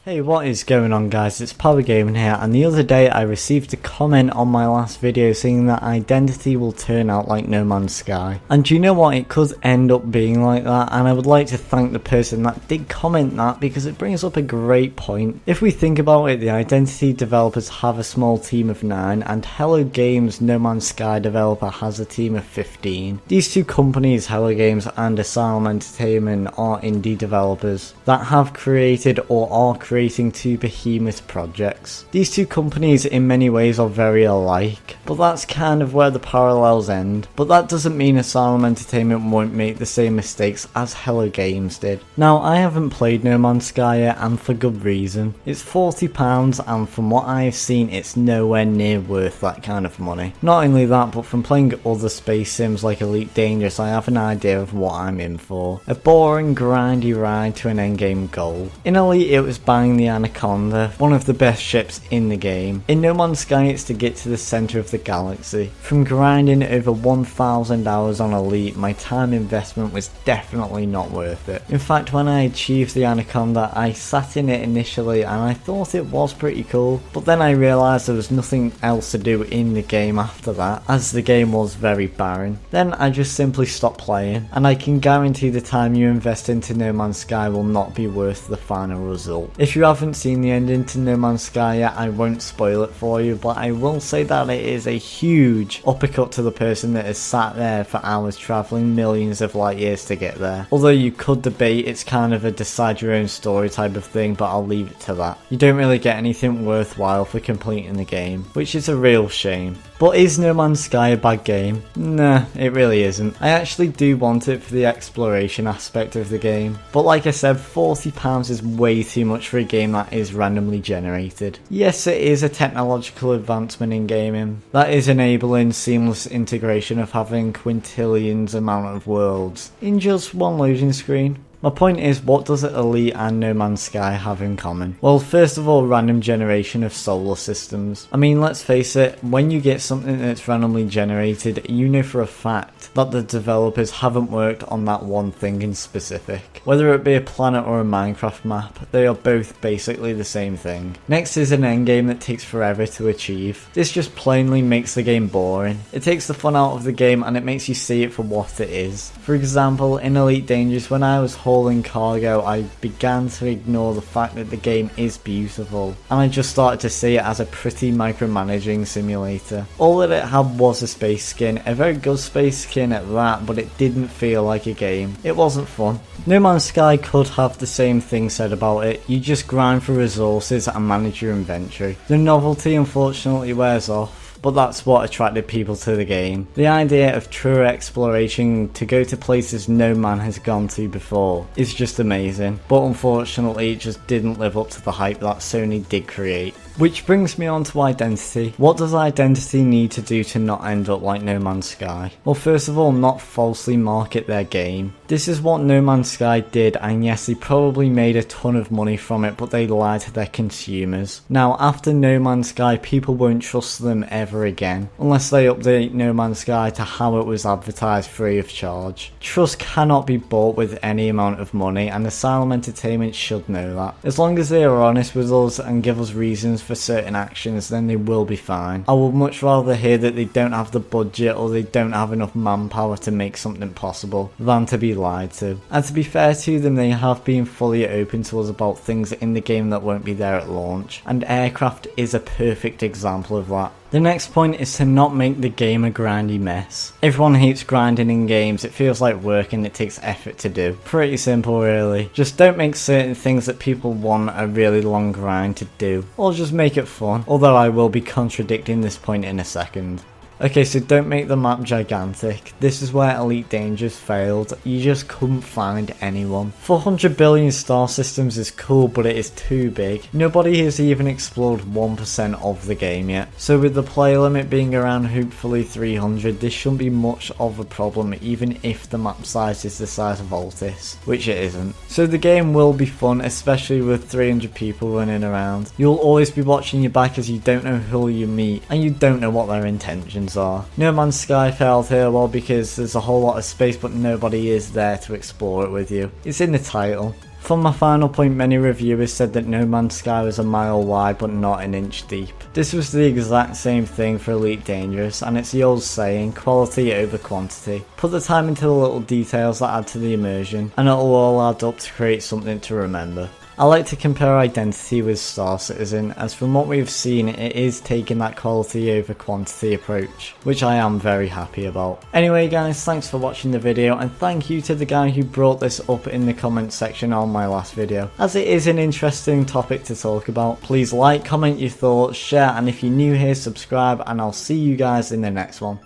Hey, what is going on guys, it's PowerGaming here, and the other day I received a comment on my last video saying that Identity will turn out like No Man's Sky. And do you know what, it could end up being like that, and I would like to thank the person that did comment that because it brings up a great point. If we think about it, the Identity developers have a small team of 9 and Hello Games No Man's Sky developer has a team of 15. These two companies, Hello Games and Asylum Entertainment, are indie developers that have created or are creating two behemoth projects. These two companies in many ways are very alike, but that's kind of where the parallels end. But that doesn't mean Asylum Entertainment won't make the same mistakes as Hello Games did. Now, I haven't played No Man's Sky yet, and for good reason. It's £40 and from what I've seen it's nowhere near worth that kind of money. Not only that, but from playing other space sims like Elite Dangerous, I have an idea of what I'm in for. A boring grindy ride to an endgame goal. In Elite it was buying the Anaconda, one of the best ships in the game. In No Man's Sky it's to get to the centre of the galaxy. From grinding over 1,000 hours on Elite, my time investment was definitely not worth it. In fact, when I achieved the Anaconda, I sat in it initially and I thought it was pretty cool, but then I realised there was nothing else to do in the game after that, as the game was very barren. Then I just simply stopped playing, and I can guarantee the time you invest into No Man's Sky will not be worth the final result. If you haven't seen the ending to No Man's Sky yet, I won't spoil it for you, but I will say that it is a huge uppercut to the person that has sat there for hours travelling millions of light years to get there. Although you could debate it's kind of a decide your own story type of thing, but I'll leave it to that. You don't really get anything worthwhile for completing the game, which is a real shame. But is No Man's Sky a bad game? Nah, it really isn't. I actually do want it for the exploration aspect of the game. But like I said, £40 is way too much for a game that is randomly generated. Yes, it is a technological advancement in gaming that is enabling seamless integration of having quintillions amount of worlds in just one loading screen. My point is, what does Elite and No Man's Sky have in common? Well, first of all, random generation of solar systems. I mean, let's face it, when you get something that's randomly generated, you know for a fact that the developers haven't worked on that one thing in specific. Whether it be a planet or a Minecraft map, they are both basically the same thing. Next is an endgame that takes forever to achieve. This just plainly makes the game boring. It takes the fun out of the game and it makes you see it for what it is. For example, in Elite Dangerous, when I was hauling cargo, I began to ignore the fact that the game is beautiful, and I just started to see it as a pretty micromanaging simulator. All that it had was a space skin, a very good space skin at that, but it didn't feel like a game. It wasn't fun. No Man's Sky could have the same thing said about it. You just grind for resources and manage your inventory. The novelty unfortunately wears off, but that's what attracted people to the game. The idea of true exploration to go to places no man has gone to before is just amazing, but unfortunately it just didn't live up to the hype that Sony did create. Which brings me on to Identity. What does Identity need to do to not end up like No Man's Sky? Well, first of all, not falsely market their game. This is what No Man's Sky did, and yes, they probably made a ton of money from it, but they lied to their consumers. Now, after No Man's Sky, people won't trust them ever again, unless they update No Man's Sky to how it was advertised free of charge. Trust cannot be bought with any amount of money, and Asylum Entertainment should know that. As long as they are honest with us and give us reasons for certain actions, then they will be fine. I would much rather hear that they don't have the budget or they don't have enough manpower to make something possible than to be lied to. And to be fair to them, they have been fully open to us about things in the game that won't be there at launch, and Aircraft is a perfect example of that. The next point is to not make the game a grindy mess. Everyone hates grinding in games, it feels like work and it takes effort to do. Pretty simple really. Just don't make certain things that people want a really long grind to do, or just make it fun, although I will be contradicting this point in a second. Okay, so don't make the map gigantic. This is where Elite Dangerous failed. You just couldn't find anyone. 400 billion star systems is cool, but it is too big. Nobody has even explored 1% of the game yet. So with the player limit being around hopefully 300, this shouldn't be much of a problem even if the map size is the size of Altis, which it isn't. So the game will be fun, especially with 300 people running around. You'll always be watching your back as you don't know who you meet, and you don't know what their intentions are. No Man's Sky failed here, well, because there's a whole lot of space but nobody is there to explore it with you. It's in the title. For my final point, many reviewers said that No Man's Sky was a mile wide but not an inch deep. This was the exact same thing for Elite Dangerous, and it's the old saying, quality over quantity. Put the time into the little details that add to the immersion, and it'll all add up to create something to remember. I like to compare Identity with Star Citizen, as from what we've seen it is taking that quality over quantity approach, which I am very happy about. Anyway guys, thanks for watching the video, and thank you to the guy who brought this up in the comments section on my last video, as it is an interesting topic to talk about. Please like, comment your thoughts, share, and if you're new here, subscribe, and I'll see you guys in the next one.